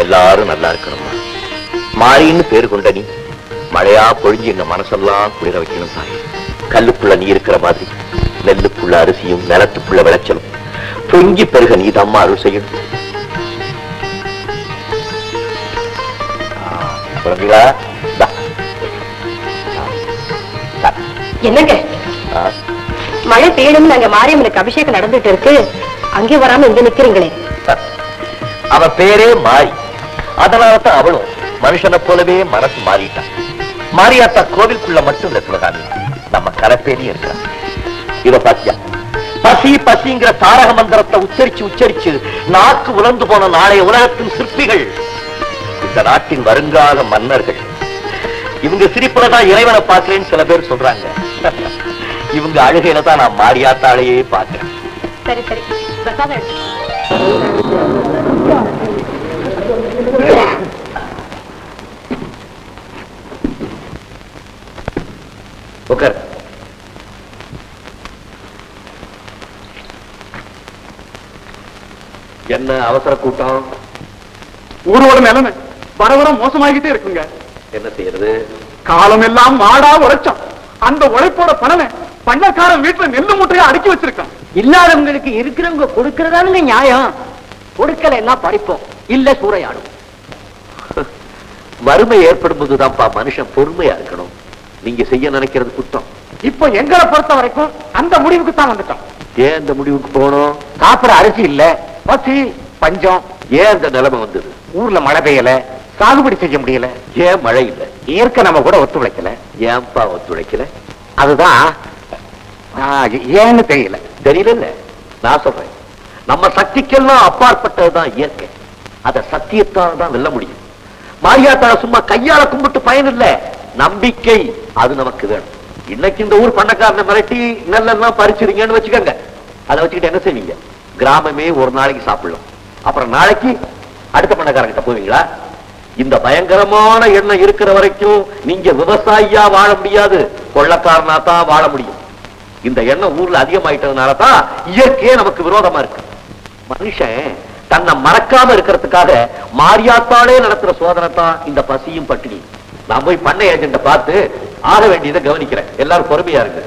எல்லாரும் நல்லா இருக்கணும்மா. மாரின்னு பேரு கொண்ட நீ மழையா பொழிஞ்சு எங்க மனசெல்லாம் குளிர வைக்கணும் தாய். கல்லுக்குள்ள நீ இருக்கிற மாதிரி நெல்லுக்குள்ள அரிசியும் நிலத்துக்குள்ள விளைச்சலும் பொங்கி பெருக நீதம்மா அருள் செய்யணும். என்னங்க மழை பெய்யணும், நாங்க மாரியம்மனுக்கு அபிஷேகம் நடந்துட்டு இருக்கு, அங்கே வராம இங்க நிக்கிறீங்களே. அவ பேரே மாறி, அதனாலதான் அவளும் மனுஷனை போலவே மனசு மாறிட்டான். மாரியாத்தா கோவிலுக்குள்ள மட்டும் இல்ல சிவகாமி, நம்ம கரப்பேரி இருக்கிறான். இத பாத்தியா, பசி பசிங்கிற தாரக மந்திரத்தை உச்சரிச்சு உச்சரிச்சு நாக்கு உலர்ந்து போன நாளைய உலகத்தின் சிற்பிகள், இந்த நாட்டின் வருங்கால மன்னர்கள். இவங்க சிரிப்புலதான் இறைவனை பார்க்கிறேன்னு சில பேர் சொல்றாங்க. இவங்க அழுகையில தான் நான் மாரியாத்தாளையே பார்க்கிறேன். சரி சரி, பிரசாதம் உட்கார். என்ன அவசர கூட்டம்? ஊரோட நிலைமை வர வர மோசமாகிட்டே இருக்குங்க. என்ன செய்யறது? காலம் எல்லாம் மாடா உழைச்சோம். அந்த உழைப்போட பலனை பண்ணக்காரன் வீட்டுல நெல்லு மூட்டையா அடுக்கி வச்சிருக்கான். இல்லாதவங்களுக்கு இருக்கிறவங்க கொடுக்கறதானுங்க நியாயம். கொடுக்கல எல்லாம் பறிப்போம், இல்ல சூறையாடும். வறுமை ஏற்படும் போதுதான்ப்பா மனுஷன் பொறுமையா இருக்கணும். நீங்க செய்ய நினைக்கிறது குற்றம். இப்போ எங்களை பொறுத்த வரைக்கும் அந்த முடிவுக்கு தான் வந்துட்டோம். ஏன் இந்த முடிவுக்கு போனோம்? சாப்பிட அரிசி இல்ல, பசி பஞ்சம். ஏன் அந்த நிலைமை வந்தது? ஊர்ல மழை பெய்யல, சாகுபடி செய்ய முடியல. ஏன் மழை இல்ல? இயற்கை நம்ம கூட ஒத்துழைக்கல. ஏன்பா ஒத்துழைக்கல? அதுதான் ஏன்னு தெரியல. தெரியல. நான் சொல்றேன், நம்ம சக்திக்கெல்லாம் அப்பாற்பட்டதுதான் இயற்கை. அத சத்தியத்தால் தான் வெல்ல முடியும். மாரியாத்தாள சும்மா கையால கும்பிட்டு பயன் இல்ல, நம்பிக்கை அது நமக்கு வேணும். இன்னைக்கு இந்த ஊர் பண்ணக்காரனை மிரட்டி நெல்லெல்லாம் பறிச்சிருங்கன்னு வச்சுக்கோங்க. அதை வச்சுக்கிட்டு என்ன செய்வீங்க? கிராமமே ஒரு நாளைக்கு சாப்பிடலாம். அப்புறம் நாளைக்கு அடுத்த பண்ணக்காரங்கிட்ட போவீங்களா? இந்த பயங்கரமான எண்ணம் இருக்கிற வரைக்கும் நீங்க விவசாயியா வாழ முடியாது, கொள்ளக்காரனா தான் வாழ முடியும். இந்த எண்ணம் ஊர்ல அதிகமாயிட்டதுனாலதான் இயற்கையே நமக்கு விரோதமா இருக்கு. மனுஷன் தன்னை மறக்காம இருக்கிறதுக்காக மாரியாத்தாலே நடத்துற சோதனை தான் இந்த பசியும் பட்டினி. நான் போய் பண்ணை ஏஜென்ட பார்த்து ஆக வேண்டியதை கவனிக்கிறேன். எல்லாரும் பொறுமையா இருக்கு.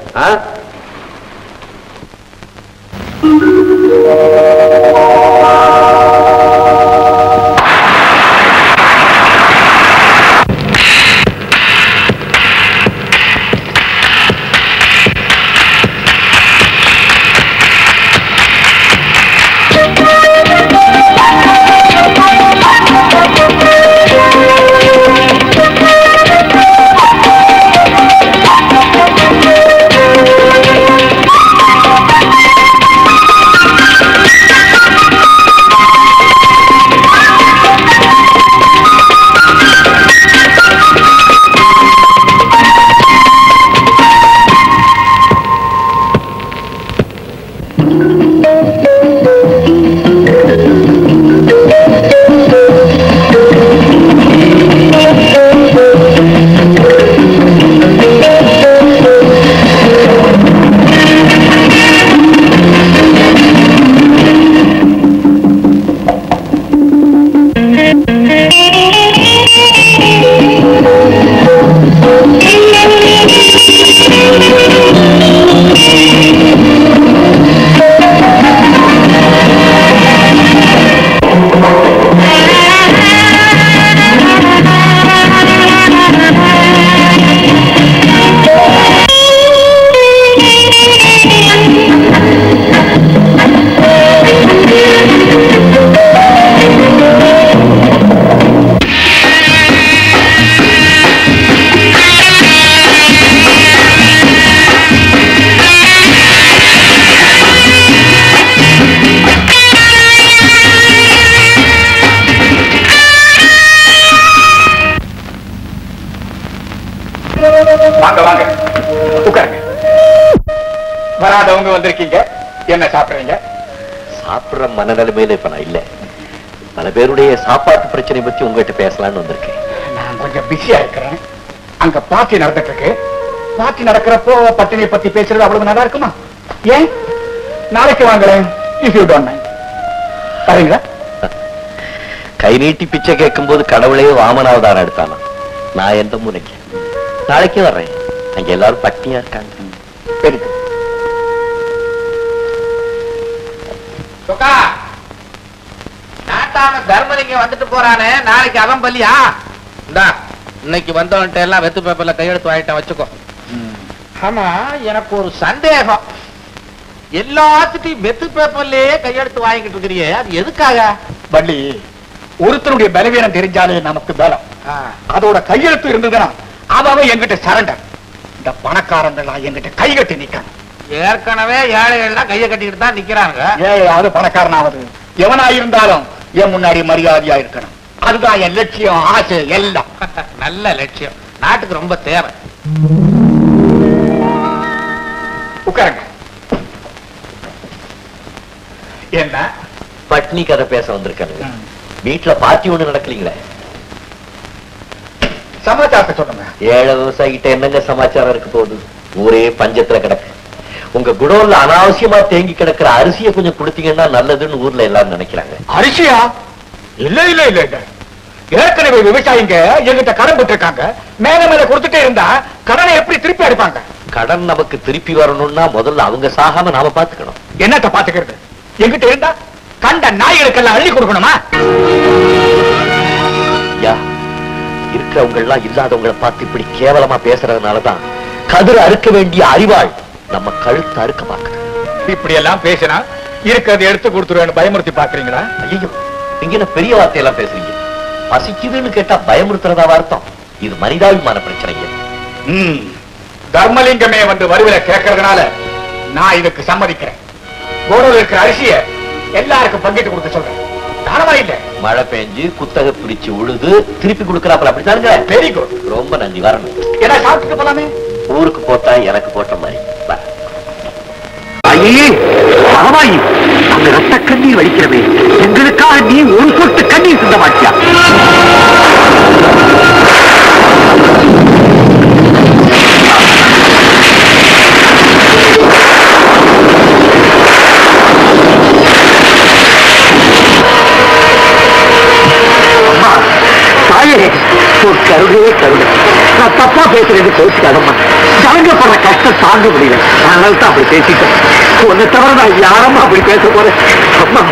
வாங்க வாங்க உட்காருங்க. வராதவங்க வந்திருக்கீங்க, என்ன சாப்பிடுறீங்க? சாப்பிடுற மனநிலைமையில இப்ப நான் இல்ல. பல பேருடைய சாப்பாட்டு பிரச்சனை பத்தி உங்ககிட்ட பேசலாம்னு வந்திருக்கேன். நான் கொஞ்சம் பிஸியா இருக்கிறேன். அங்க பார்ட்டி நடந்துட்டு இருக்கு. பார்ட்டி நடக்கிறப்போ பட்டினியை பத்தி பேசுறது அவ்வளவு நல்லா இருக்குமா? ஏன் நாளைக்கு வாங்களேன், இஃப் யூ டோன்ட் மைண்ட். சரிங்களா? கை நீட்டி பிச்சை கேட்கும் போது கடவுளே வாமனாவதாரம் எடுத்தானா? நான் எந்த முறைக்கு நாளைக்கு வர்றேன். அங்க எல்லாரும் பட்டினியா இருக்காங்க. சரி சொக்கா, நாட்டாம தர்மலிங்கம் வந்துட்டு போறானே, நாளைக்கு அவன் பள்ளியா? இந்தா, இன்னைக்கு வந்தவன்ட்ட எல்லாம் வெத்து பேப்பர்ல கையெழுத்து வாங்கிட்ட வச்சுக்கோ. ஆமா, எனக்கு ஒரு சந்தேகம். எல்லாத்துட்டையும் வெத்து பேப்பர்லயே கையெழுத்து வாங்கிட்டு இருக்கிறியே, அது எதுக்காக? வள்ளி, ஒருத்தருடைய பலவீனம் தெரிஞ்சாலே நமக்கு பலம். அதோட கையெழுத்து இருந்ததுன்னா அவன் என்கிட்ட சரண்டர். இந்த பணக்காரங்களாம் என்கிட்ட கை கட்டி நிக்கணும். ஏற்கனவே ஏழைகள்லாம் கையை கட்டிக்கிட்டு தான் நிக்கிறாங்க. ஏழையாவது பணக்காரனாவது எவனாயிருந்தாலும் என் முன்னாடி மரியாதையா இருக்கணும். அதுதான் என் லட்சியம், ஆசை எல்லாம். நல்ல லட்சியம், நாட்டுக்கு ரொம்ப தேவை. உட்காருங்க. என்ன பட்னி கதை பேச வந்திருக்கானுங்க. வீட்டுல பார்ட்டி ஒண்ணு நடக்கலீங்களே? சமாச்சாரத்தை சொல்லுங்க. ஏழை விவசாயிகிட்ட என்னங்க சமாச்சாரம் இருக்கு போகுது? ஊரே பஞ்சத்துல கிடக்கு. உங்க குடோன்ல அனாவசியமா தேங்கி கிடக்குற அரிசியை கொஞ்சம் கொடுத்தீங்கன்னா நல்லதுன்னு ஊர்ல எல்லாரும் நினைக்கிறாங்க. அரிசியா? இல்ல இல்ல இல்ல இல்ல. ஏற்கனவே விவசாயிங்க எங்கிட்ட கடன் பெற்று இருக்காங்க. மேல மேல கொடுத்துட்டே இருந்தா கடனை எப்படி திருப்பி அடிப்பாங்க? கடன் நமக்கு திருப்பி வரணும்னா முதல்ல அவங்க சாகாம நாம பாத்துக்கணும். என்னத்த பாத்துக்கிறது? எங்கிட்ட இருந்தா கண்ட நாய்களுக்கெல்லாம் அள்ளி கொடுக்கணுமா? இருக்கிறவங்க எல்லாம் இல்லாதவங்களை பார்த்து இப்படி கேவலமா பேசுறதுனாலதான் கதிர அறுக்க வேண்டிய அறிவாள் நம்ம கழுத்து அறுக்க பார்க்க. இப்படி எல்லாம் பேசினா இருக்கிறத எடுத்து கொடுத்துருவேன்னு பயமுறுத்தி பாக்குறீங்களா? ஐயோ, நீங்க என்ன பெரிய வார்த்தையெல்லாம் பேசுறீங்க? பசிக்குதுன்னு கேட்டா பயமுறுத்துறதா அர்த்தம்? இது மனிதாபிமான பிரச்சனைங்க. தர்மலிங்கமே வந்து வறுவில கேட்கறதுனால நான் இதுக்கு சம்மதிக்கிறேன். கோடோல இருக்கிற அரிசிய எல்லாருக்கும் பங்கிட்டு கொடுக்க சொல்றேன். தானமா இல்ல? மழை பெஞ்சு குத்தகை பிடிச்சு உழுது திருப்பி கொடுக்கறாப்புல அப்படித்தானுங்க. வெரி குட், ரொம்ப நன்றி. வரணும். ஏன்னா சாப்பிட்டு போலாமே. ஊருக்கு போட்டா எனக்கு போட்ட மாதிரி. அந்த ரத்த கண்ணீர் வலிக்கிறவே, எங்களுக்காக நீ ஒரு சொட்டு கண்ணீர் சிந்த மாட்டியா? கருணையே கருணை. நான் தப்பா பேசுறது கோச்சுக்காதம்மா. ஜனங்கப்படுற கஷ்டம் தாங்க முடியல, அதனால தான் அப்படி பேசிட்டேன். உன்னை தவிர நான் யாரம்மா அப்படி பேச போறேன்? அம்மா,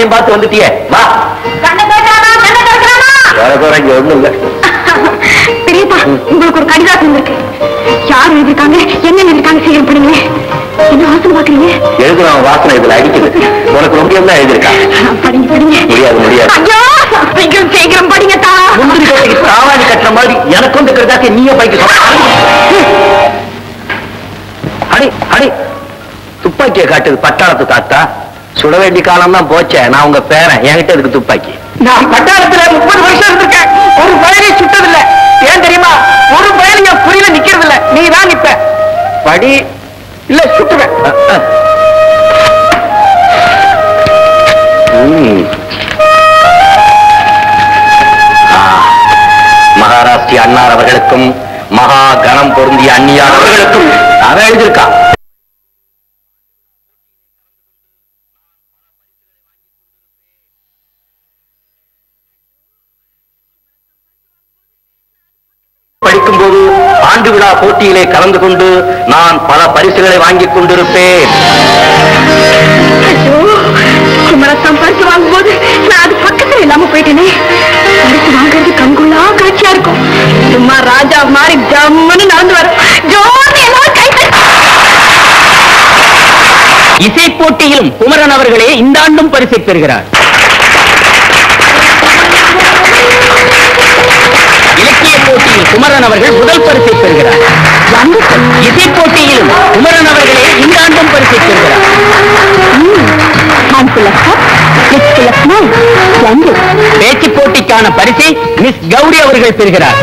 சமயம் பார்த்து வந்துட்டியே வா. இங்க ஒண்ணும் இல்ல. பெரியப்பா, உங்களுக்கு ஒரு கடிதாசம் வந்திருக்கு. யார் எழுதிருக்காங்க, என்ன எழுதிருக்காங்க, சீக்கிரம் படிங்க. என்ன வாசனை பாக்குறீங்க? எழுதுறவன் வாசனை இதுல அடிக்குது. உனக்கு ரொம்ப தான் எழுதிருக்கான். படிங்க படிங்க. முடியாது. ஐயோ, சீக்கிரம் படிங்கட்டா. முந்திரி கட்டைக்கு தாவாணி கட்டுற மாதிரி எனக்கு வந்து கருதாக்க நீயே பைக்க. அடி அடி துப்பாக்கியை காட்டுது பட்டாளத்து தாத்தா. சுட வேண்டிய காலம் தான் போச்சே. நான் உங்க பேரன், என்கிட்ட இருக்கு துப்பாக்கி. நான் பட்டாளத்துல 30 வருஷம் இருந்திருக்கேன். ஒரு பயனை சுட்டதில்ல. ஏன் தெரியுமா? ஒரு பயனை என் புரியல நிக்கிறது இல்ல. நீ தான் நிப்ப. படி இல்ல சுட்டுவேன். மகாராஷ்டிர அன்னார் அவர்களுக்கும் மகா கணம் பொருந்திய அந்நியார் அவர்களுக்கும் அவன் எழுதியிருக்கா. படிக்கும்போது ஆண்டு விழா போட்டியிலே கலந்து கொண்டு நான் பல பரிசுகளை வாங்கிக் கொண்டிருப்பேன். குமரத்தான் பரிசு வாங்கும் போது நான் அது பக்கத்துல இல்லாம போயிட்டேனே. பரிசு வாங்குறது கண்குள்ளா காட்சியா இருக்கும். சும்மா ராஜா மாதிரி ஜம்முன்னு நடந்து வரும். இசை போட்டியிலும் குமரன் அவர்களே இந்த ஆண்டும் பரிசை பெறுகிறார். இலக்கிய போட்டியில் குமரன் அவர்கள் முதல் பரிசை பெறுகிறார். இசை போட்டியிலும் குமரன் அவர்களே இந்த ஆண்டும் பரிசை பெறுகிறார். பேச்சு போட்டிக்கான பரிசை மிஸ் கௌரி அவர்கள் பெறுகிறார்.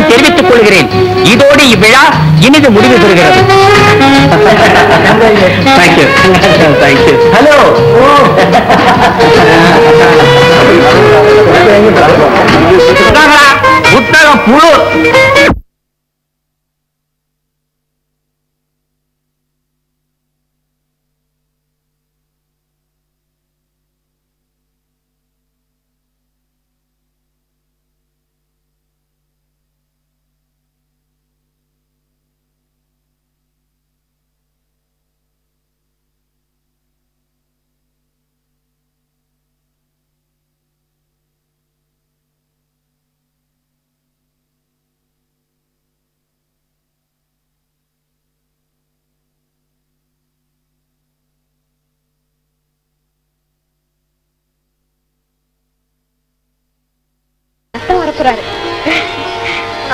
தெரிவித்துக் கொள்கிறேன், இதோடு இவ்விழா இனிது முடிவு பெறுகிறது. ஹலோ, புத்தகம் புழு.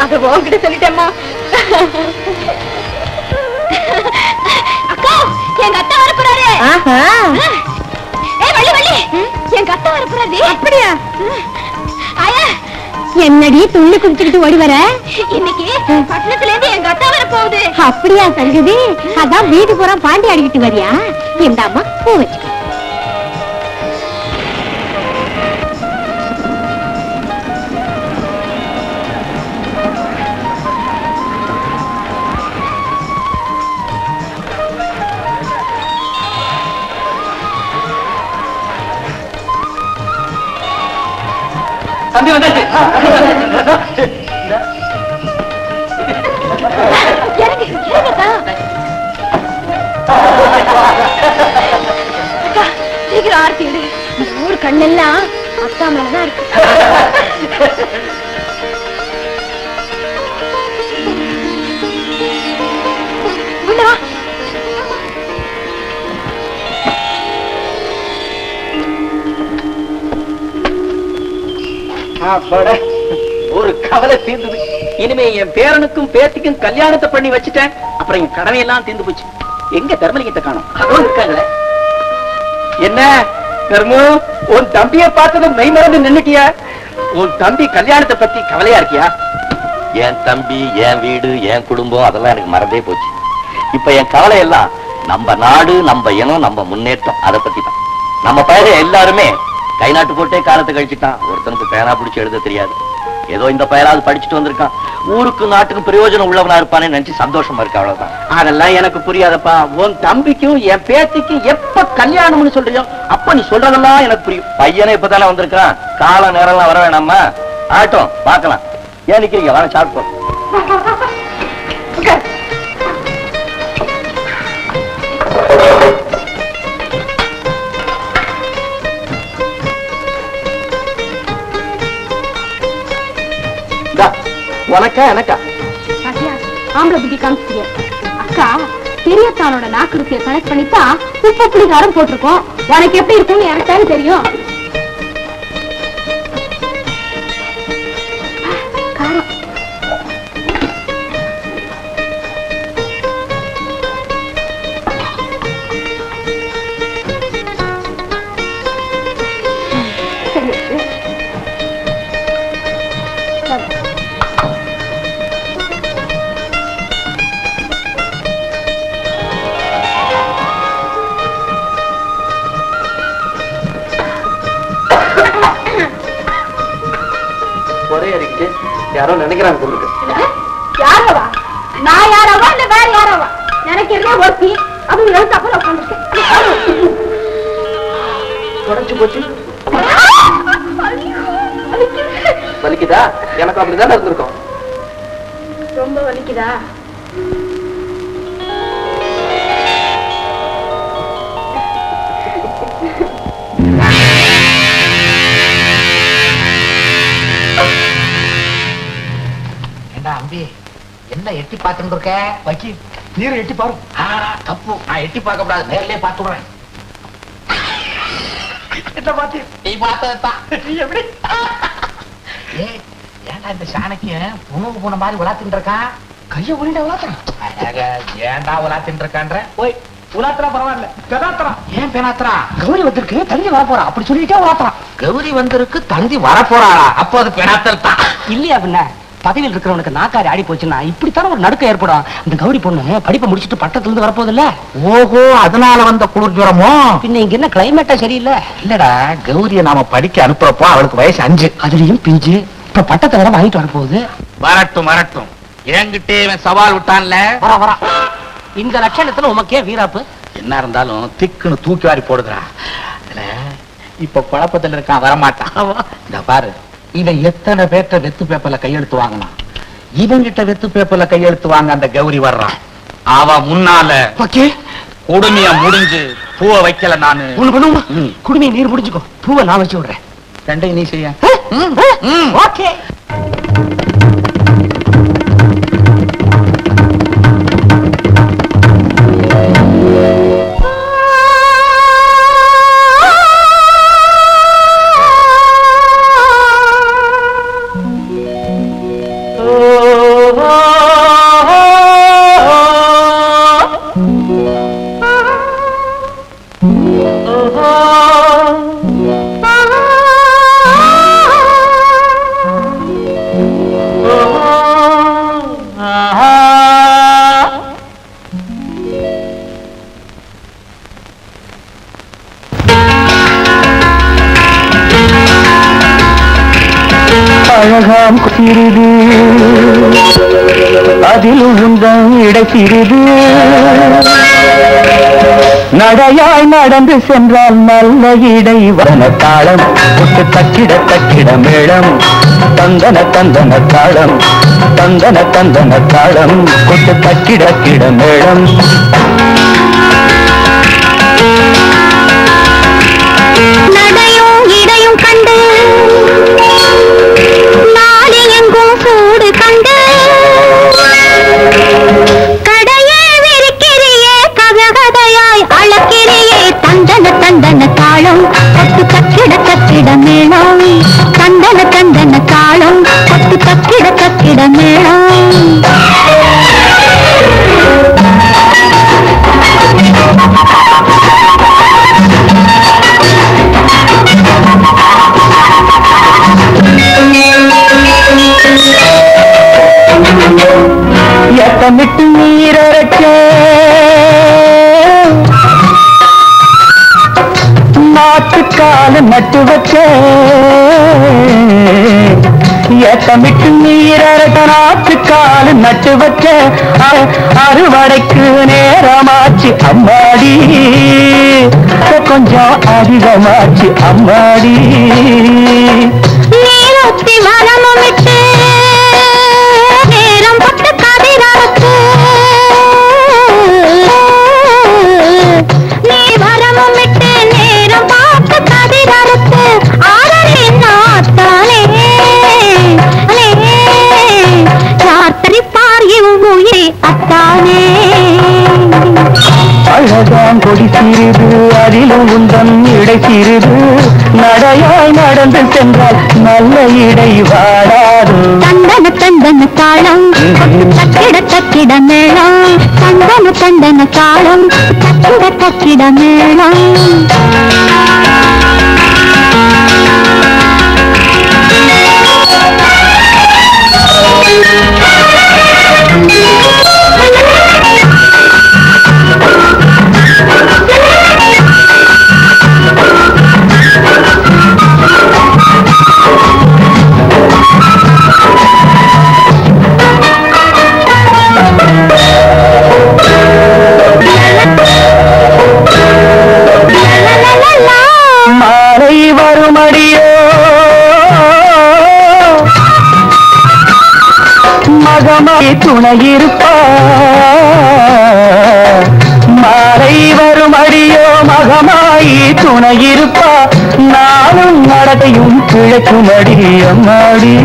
அது உங்ககிட்ட சொல்லிட்டேம்மா. அக்கா, எங்க அத்தா வரப்போறாரு. வள்ளி வள்ளி, எங்க அத்தா வரப்போறாரு. அப்படியா? ஆயா, என்னடி துள்ளி குதிச்சுக்கிட்டு ஓடி வர? இன்னைக்கு பட்டணத்துல இருந்து எங்க அத்தா வர போகுது. அப்படியா சங்கதி? அதான் வீட்டு பூரா பாண்டி ஆடிக்கிட்டு வரியா? இந்த அம்மா பூ வச்சுக்க. தம்பி வந்தாச்சு. சீக்கிரம் ஆர்த்தி விடு. ஊர் கண்ணெல்லாம் அத்தா மேலதான் இருக்கு. ஒரு கவலை தீர்ந்தது. இனிமே என் பேரனுக்கும் பேத்திக்கும் கல்யாணத்தை பண்ணி வச்சுட்டேன். அப்புறம் என் கடமை எல்லாம் தீர்ந்து போச்சு. எங்க தர்மலிங்கத்தை காணோம்? அதுவும் இருக்காங்களே. என்ன தர்மு, உன் தம்பிய பார்த்ததும் மெய் மறந்து நின்னுட்டியா? உன் தம்பி கல்யாணத்தை பத்தி கவலையா இருக்கியா? என் தம்பி, என் வீடு, என் குடும்பம் அதெல்லாம் எனக்கு மறந்தே போச்சு. இப்ப என் கவலை எல்லாம் நம்ம நாடு, நம்ம இனம், நம்ம முன்னேற்றம், அதை பத்தி தான். நம்ம பையன் எல்லாருமே கை நாட்டு போட்டே காலத்தை கழிச்சுட்டான். ஒருத்தனுக்கு பேனா பிடிச்சி எழுத தெரியாது. ஏதோ இந்த பயலாவது படிச்சுட்டு வந்திருக்கான், ஊருக்கு நாட்டுக்கும் பிரயோஜனம் உள்ளவனா இருப்பானே நினைச்சு சந்தோஷமா இருக்கு, அவ்வளவுதான். அதெல்லாம் எனக்கு புரியாதப்பா. உன் தம்பிக்கும் என் பேத்திக்கும் எப்ப கல்யாணம்னு சொல்றியோ அப்ப நீ சொல்றதெல்லாம் எனக்கு புரியும். பையனே இப்பதானே வந்திருக்கான், கால நேரம்லாம் வர வேணாமா? ஆட்டம் பார்க்கலாம். ஏன் நிக்கிறீங்க? வர சாப்பிட்டோம். உனக்கா எனக்கா? ஆம்பளை புத்தி காமிச்சிட்டிய அக்கா. பெரியத்தானோட நாக்குருசியை கனெக்ட் பண்ணிட்டா உப்பு புளி காரம் போட்டிருக்கோம். உனக்கு எப்படி இருக்கும்னு எனக்கு தான் தெரியும். காரம் ஒரே அடிக்கிட்டு யாரோ நினைக்கிறாங்க சொல்லுங்க. யாரவா? நான் யாரவா இல்ல வேற யாரவா? எனக்கு என்ன ஒருத்தி அதுவும் எழுத்தாப்புல உட்காந்துருக்கு. தொடச்சு போச்சு. வலிக்குதா? எனக்கு அப்படிதான் இருந்திருக்கும். ரொம்ப வலிக்குதா? அம்பி என்ன எட்டி பார்த்துட்டு இருக்க? வக்கி நீரை எட்டி பாரு. தப்பு, நான் எட்டி பார்க்க கூடாது, நேர்லயே பார்த்துடுறேன். என்ன பாத்தி? நீ பார்த்ததான். எப்படி? ஏன்டா இந்த சாணக்கியம் உணவு போன மாதிரி விளாத்தின்னு இருக்கான்? கைய ஒளிட விளாத்துறான். ஏன்டா விளாத்தின்னு இருக்கான்ற? போய் உலாத்திரா பரவாயில்ல, பெதாத்திரா. ஏன் பேனாத்திரா? கௌரி வந்திருக்கு, தள்ளி வர போறா அப்படி சொல்லிட்டே உலாத்திரான். கௌரி வந்திருக்கு, தந்தி வரப்போறாளா? அப்போ அது பேனாத்தல் தான். இல்லையா பின்ன? பதவியில் இருக்கிறவனுக்கு நாக்காரி ஆடி போச்சுன்னா இப்படித்தானே ஒரு நடுக்கம் ஏற்படும். இந்த கௌரி பொண்ணு படிப்பை முடிச்சுட்டு பட்டத்துல இருந்து வரப்போது இல்ல. ஓஹோ, அதனால வந்த குளிர் ஜுரமோ? பின்ன இங்க என்ன கிளைமேட்டா சரியில்லை. இல்லடா, கௌரிய நாம படிக்க அனுப்புறப்போ அவளுக்கு வயசு 5. அதுலயும் பிஞ்சு. இப்ப பட்டத்தை வேற வாங்கிட்டு வரப்போகுது. வரட்டும் வரட்டும், என்கிட்டே இவன் சவால் விட்டான்ல. வரா வரா. இந்த லட்சணத்துல உமக்கே வீராப்பு. என்ன இருந்தாலும் திக்குன்னு தூக்கி வாரி போடுதுடா. அதுல இப்ப குழப்பத்துல இருக்கான், வரமாட்டான். இந்த பாரு, இவன் எத்தனை பேர்ட்ட வெத்து பேப்பர்ல கையெழுத்து வாங்கினான். இவங்கிட்ட வெத்து பேப்பர்ல கையெழுத்து வாங்க அந்த கௌரி வர்றான். அவ முன்னால குடுமைய முடிஞ்சு பூவை வைக்கல நானு. ஒண்ணு பண்ணுமா? குடுமையை நீர் முடிஞ்சுக்கோ, பூவை நான் வச்சு விடுறேன். ரெண்டையும் நீ செய்ய. ஓகே. அழகாம் சிறிது அதில் உழுந்தம் இடை சிறிது நடையாய் நடந்து சென்றால் நல்ல இடை வன தாளம் கொட்டு தக்கிட தக்கிட மேளம் தந்தன தந்தன தாளம் தந்தன தந்தன தாளம் கொட்டு தக்கிட கிட மேளம் நடையும் இடையும் கண்டு நாடு எங்கும் சூடு கண்டு கடையே விரிக்கிறியே கதகதையாய் அளக்கிறியே தந்தன தந்தன தாளம் பத்து தக்கிட தக்கிட மேளம் தந்தன தந்தன தாளம் பத்து தக்கிட தக்கிட மேளம் எத்தமிட்டு நீரச்ச நாட்டுக்கால நட்டு வச்ச ஏத்தமிட்டு நீரட்ட நாட்டு காலு நட்டு வச்ச அறுவடைக்கு நேரமாச்சு அம்மாடி கொஞ்சம் அதிகமாச்சு அம்மாடி நீரொத்தி மரமிட்டு நேரம் பட்டு கதிரறுத்து நீ வரமிட்டு நேரம் பார்த்து கதிரறுத்து ஆதரின் நாத்தானே யாத்திரிப்பார் இவ்வுயிரை அத்தானே அழகாம் கொடி சிறிது அதிலும் உந்தன் இடை சிறிது நடையாய் நடந்து சென்றால் நல்ல இடை வாடாது தந்தன தந்தன தாளம் தக்கிட தக்கிட மேளம் தந்தன தந்தன தாளம் தக்கிட தக்கிட மேளம் மாலை வருமடியோ மகமாய் துணையிருப்பா மாலை வருமடியோ மகமாய் துணையிருப்பா நானும் நடத்தையும் கிழக்குமடி அம்மாடி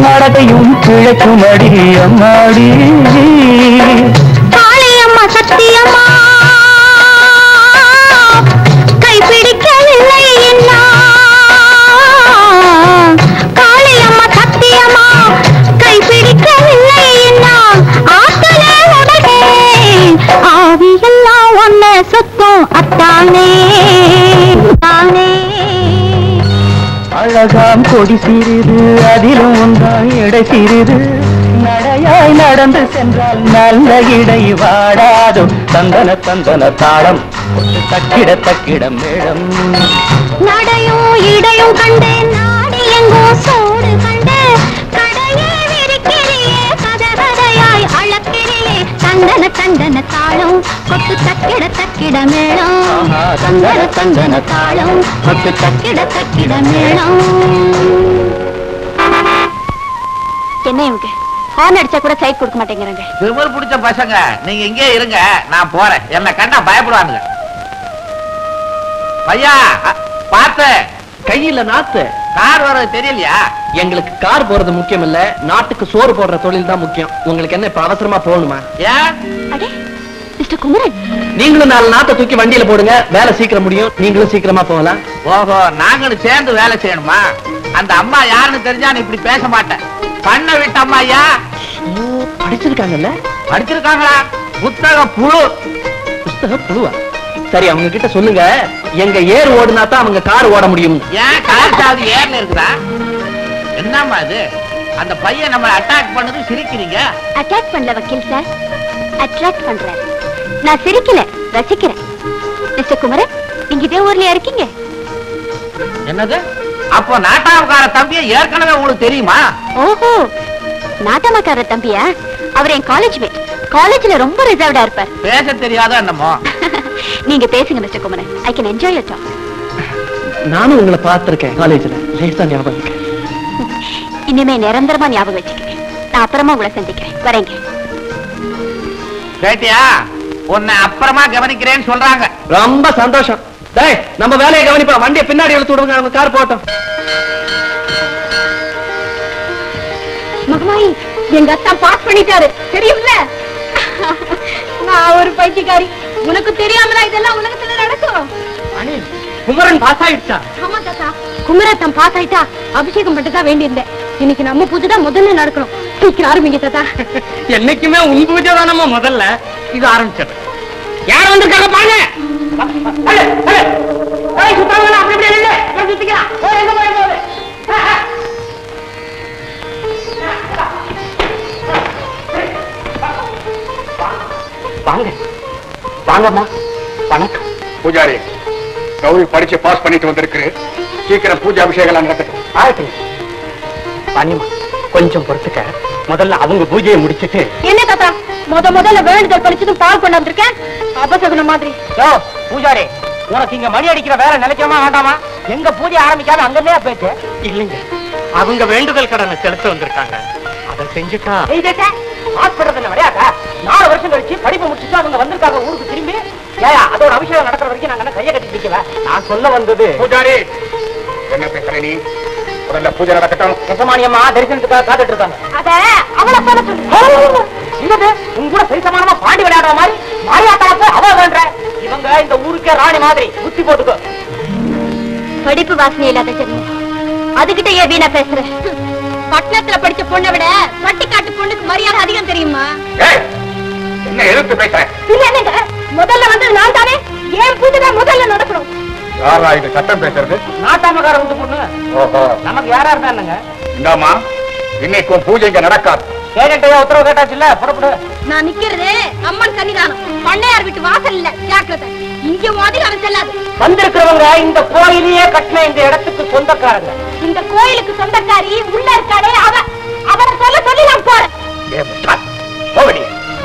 நடத்தையும் கிழக்குமடி அம்மாடி காளியம்மா சத்தியம்மா கைப்பிடிக்கவில்லை என்ன காளியம்மா சத்தியம்மா கைப்பிடிக்கவில்லை என்ன ஆத்தலே உடனே ஆவியெல்லாம் ஒன்ன சுத்தம் அத்தானே தானே அழகாம் கொடி சிறிது அதிலும் உந்தாய் எடை சிறிது நடையாய் நடந்து சென்றால் நல்ல இடை வாடாதோ தந்தன தந்தன தாளம் தக்கிட தக்கிட மேடம் நடையும் இடையும் கண்டேன் நாடி எங்கோ சோடு கண்டு கடையே விரிக்கிறியே கதகதையாய் அளக்கிறியே தந்தன தந்தன தாளம் கொத்து தக்கிட தக்கிட மேளம் தந்தன தந்தன தாளம் கொத்து தக்கிட தக்கிட மேளம் என்ன இவங்க ஹார்ன் அடிச்சா கூட சைட் கொடுக்க மாட்டேங்கிறாங்க விமல் பிடிச்ச பசங்க நீங்க இங்கே இருங்க நான் போறேன் என்ன கண்டா பயப்படுவானுங்க பையா பார்த்து கையில நாத்து கார் வர்றது தெரியலையா எங்களுக்கு கார் போறது முக்கியம் இல்ல நாட்டுக்கு சோறு போடுற தொழில் தான் முக்கியம் உங்களுக்கு என்ன இப்ப அவசரமா போகணுமா ஏன் அடே மிஸ்டர் குமரன் நீங்களும் 4 நாத்தை தூக்கி வண்டியில போடுங்க வேலை சீக்கிரம் முடியும் நீங்களும் சீக்கிரமா போகலாம் ஓஹோ நாங்களும் சேர்ந்து வேலை செய்யணுமா அந்த அம்மா யாருன்னு தெரிஞ்சா நீ இப்படி பேச மாட்டேன் பண்ண விட்ட அம்மா ஐயா படிச்சிருக்காங்கல்ல படிச்சிருக்காங்களா புத்தக புழு புஸ்தக புழுவா சரி அவங்க கிட்ட சொல்லுங்க எங்க ஏர் ஓடுனா தான் அவங்க கார் ஓட முடியும் ஏன் கார் சாவி ஏர்ல இருக்குதா என்னம்மா இது அந்த பையன் நம்ம அட்டாக் பண்ணது சிரிக்கிறீங்க அட்டாக் பண்ணல வக்கீல் சார் அட்ராக்ட் பண்றாரு நான் சிரிக்கல ரசிக்கிறேன் மிஸ்டர் குமரன் நீங்க இதே ஊர்லயா இருக்கீங்க என்னது அப்போ நாட்டாமக்கார தம்பியை ஏற்கனவே உங்களுக்கு தெரியுமா ஓஹோ நாட்டமக்கார தம்பியா அவர் என் காலேஜ் மேட் காலேஜ்ல ரொம்ப ரிசர்வ்டா இருப்பார் பேச தெரியாத என்னமோ நீங்க பேசுங்க mister Kumaran I can enjoy your talk நானும் உங்களை பார்த்திருக்கேன் காலேஜ்ல லேசா ஞாபகம் இருக்கு இனிமே நிரந்தரமா ஞாபகம் வச்சுக்கிறேன் நான் அப்புறமா உங்களை சந்திக்கிறேன் வரேங்க கேட்டியா உன்னை அப்புறமா கவனிக்கிறேன்னு சொல்றாங்க ரொம்ப சந்தோஷம் டேய் நம்ம வேலையை கவனிப்பா வண்டியை பின்னாடி இழுத்து விடுங்க அவங்க கார் போட்டோம் மகமாயி எங்க அத்தா பாஸ் பண்ணிட்டாரு தெரியும்ல நான் ஒரு பைத்தியக்காரி உனக்கு தெரியாமலா இதெல்லாம் உலகத்துல நடக்கும் குமரன் பாஸ் ஆயிடுச்சா ஆமா தாத்தா குமரத்தம் பாஸ் ஆயிட்டா அபிஷேகம் பண்ணிட்டு வேண்டியிருந்தேன் இன்னைக்கு நம்ம பூஜை தான் முதல்ல நடக்கணும் சீக்கிரம் ஆரம்பிங்க தாத்தா என்னைக்குமே உன் பூஜை தானம்மா முதல்ல இது ஆரம்பிச்சது யார் வந்திருக்காங்க பாருங்க வாங்க வாங்கம்மா வணக்கம் பூஜாரி கௌரி படிச்சு பாஸ் பண்ணிட்டு வந்திருக்கு சீக்கிரம் பூஜை அபிஷேகம் நடக்கட்டும் ஆயிட்டு வாணியம்மா கொஞ்சம் பொறுத்துக்க, முதல்ல அவங்க பூஜையை முடிச்சிட்டு. என்ன தாத்தா முதல்ல வேண்டுதல் படிச்சதும் பால் கொண்டு வந்திருக்கேன் அபசகுன மாதிரி. பூஜாரி, உனக்கு இங்க மணி அடிக்கிற வேலை நிலைக்கமா வேண்டாமா? எங்க பூஜை ஆரம்பிக்காம அங்கன்னே போயிட்டு. இல்லைங்க, அவங்க வேண்டுதல் கடனை செலுத்த வந்திருக்காங்க, அதை செஞ்சுட்டா. ஹாஸ்பிட்டல் விளையாட்டா? 4 வருஷம் கழிச்சு படிப்பு முடிச்சுட்டு அவங்க வந்திருக்காங்க ஊருக்கு திரும்பி. ஏயா அதோட அபிஷேகம் நடக்கிற வரைக்கும் நாங்க கையை கட்டி நிக்கல. நான் சொல்ல வந்தது. பூஜாரி என்ன பேசுற நீ? முதல்ல பூஜை நடக்கட்டும். ரசமானியம்மா தரிசனத்துக்காக காத்துட்டு இருக்காங்க. அத அவளை சொல்ல சொல்லு. உங்க கூட சரிசமானமா பாண்டி விளையாடுற மாதிரி மாரியாத்தாவுக்கு அவ வேண்ட. இவங்க இந்த ஊருக்கே ராணி மாதிரி புத்தி போட்டுக்கோ. படிப்பு வாசனை இல்லாத ஜென்மம், அதுகிட்ட ஏன் வீணா பேசுற? பட்டணத்துல படிச்ச பொண்ணை விட பட்டிக்காட்டு பொண்ணுக்கு மரியாதை அதிகம் தெரியுமா? என்ன எதிர்த்து பேசுற? என்னங்க முதல்ல வந்து நான் தானே, ஏன் பூஜை முதல்ல நடக்கணும். யாரா இது சட்டம் பேசுறது? நாட்டாமக்கார வந்து பொண்ணு. ஓஹோ, நமக்கு யாரா இருந்தா என்னங்க? இந்தாமா, இன்னைக்கும் பூஜை இங்க நடக்காது. கேட்டையா உத்தரவு கேட்டாச்சுல்ல, புறப்படு. நான் நிக்கிறது அம்மன் சன்னிதானம், பண்ணையார் வீட்டு வாசல் இல்ல. ஜாக்கிரதை, இங்க அதிகாரம் செல்லாது. வந்திருக்கிறவங்க இந்த கோயிலையே கட்டின இந்த இடத்துக்கு சொந்தக்காரங்க. இந்த கோயிலுக்கு சொந்தக்காரி உள்ள இருக்காளே அவரை சொல்லி நான் போறேன்.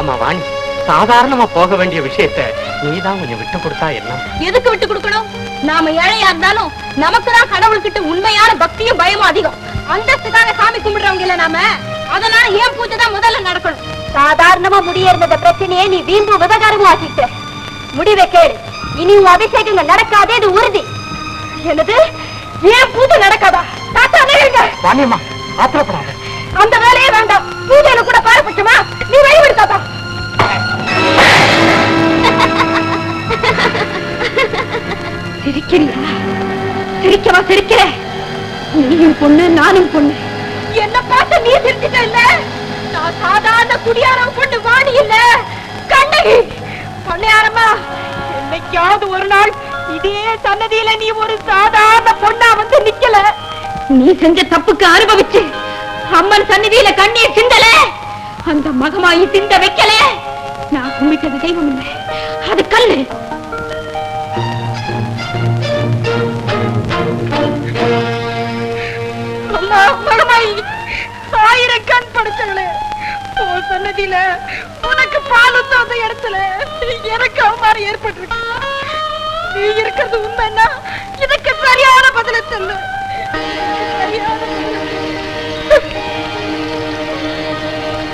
அம்மா வாணி, சாதாரணமா போக வேண்டிய விஷயத்த நீதான் கொஞ்சம் விட்டு கொடுத்தா என்ன? எதுக்கு விட்டு கொடுக்கணும்? நாம ஏழையா இருந்தாலும் நமக்குதான் கடவுள்கிட்ட உண்மையான பக்தியும் பயமும் அதிகம். அந்தஸ்துக்காக சாமி கும்பிடுறவங்க இல்ல நாம, அதனால ஏன் பூஜை தான் முதல்ல நடக்கணும். சாதாரணமா முடியறத பிரச்சனையே நீ வீம்பு விவகாரமும் ஆக்கிட்ட. முடிவை கேடு, இனி உன் அபிஷேகங்கள் நடக்காதே, இது உறுதி. என்னது, ஏன் பூஜை நடக்காதா? தாத்தா நேருங்க. வாணியம்மா ஆத்திரப்படாத. அந்த வேலையே வேண்டாம், பூஜையில கூட பாரபட்சமா? நீ வழிவிடு தாத்தா. சிரிக்கிறியா? சிரிக்கவா சிரிக்கிற? நீயும் பொண்ணு நானும் பொண்ணு, என்ன பார்த்து நீ சிரிச்சிட்ட இல்ல? நான் சாதாரண குடியாரம் பொண்ணு வாணி இல்ல, கண்ணகி. பண்ணையாரம்மா, என்னைக்காவது ஒரு நாள் இதே சன்னதியில நீ ஒரு சாதாரண பொண்ணா வந்து நிக்கல, நீ செஞ்ச தப்புக்கு அனுபவிச்சு அம்மன் சன்னதியில கண்ணீர் சிந்தல, அந்த மகமாயி சிந்த வைக்கல. நான் கும்பிட்டது தெய்வம் இல்லை, அது கல்லு. அம்மா மகமாயி, 1000 கண் படைச்சவளே, உன் சன்னதியில உனக்கு பாலும் தோந்த இடத்துல எனக்கு அவமானம் ஏற்பட்டிருக்கு. நீ இருக்கிறது உண்மைன்னா இதுக்கு சரியான பதில சொல்லு.